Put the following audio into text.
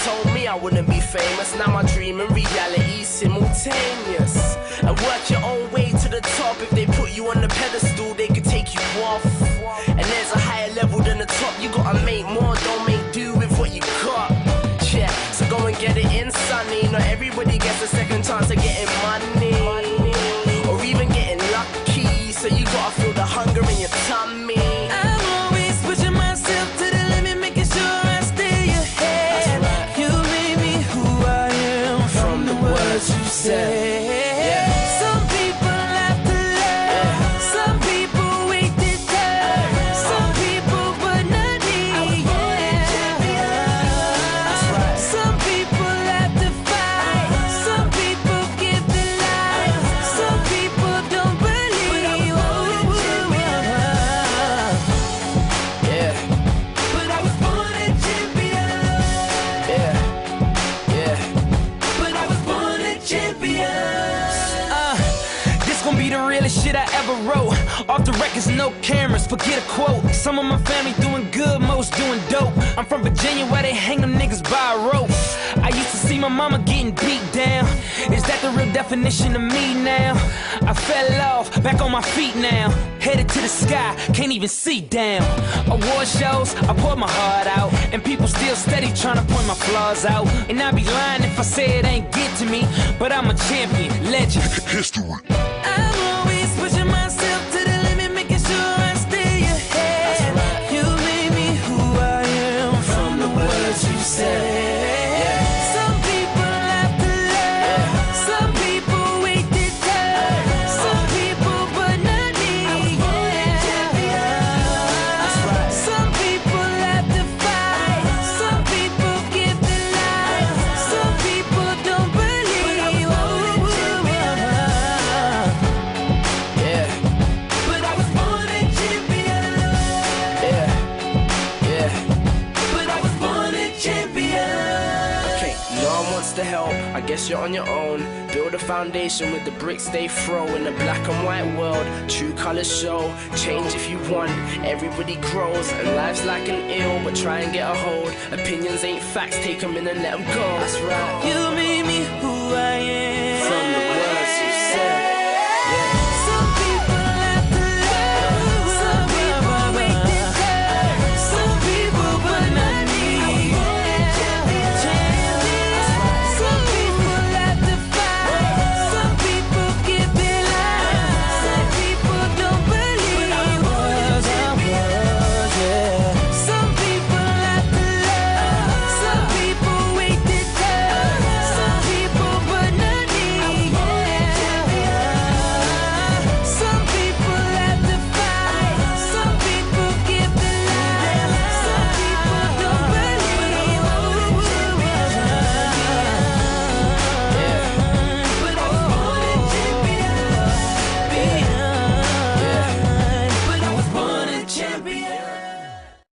told me I wouldn't be famous. Now my dream and reality simultaneous. And work your own way to the top. If they put you on the pedestal, they could take you off. And there's a higher level than the top. You gotta make more, don't make do with what you got. Yeah, so go and get it in, sonny. Not everybody gets a second chance of getting money, or even getting lucky. So you gotta feel the hunger in your tummy. I'm always pushing myself to the limit, making sure I stay ahead. Right. You made me who I am from the words you said. Shit I ever wrote. Off the records, no cameras, forget a quote. Some of my family doing good, most doing dope. I'm from Virginia where they hang them niggas by a rope. I used to see my mama getting beat down. Is that the real definition of me now? I fell off, back on my feet now. Headed to the sky, can't even see down. Award shows, I pour my heart out. And people still steady trying to point my flaws out. And I'd be lying if I say it ain't get to me. But I'm a champion, legend, history. Pushing myself to the limit, making sure I stay ahead. Right. You made me who I am from the words you said. Some people have to love, some people wait to die, some people but not me. Right. Some people have to fight, some people give their life, some people don't believe. To help, I guess you're on your own. Build a foundation with the bricks they throw. In a black and white world, true colors show. Change if you want, everybody grows. And life's like an ill, but try and get a hold. Opinions ain't facts, take them in and let them go. That's right. You made me who I am.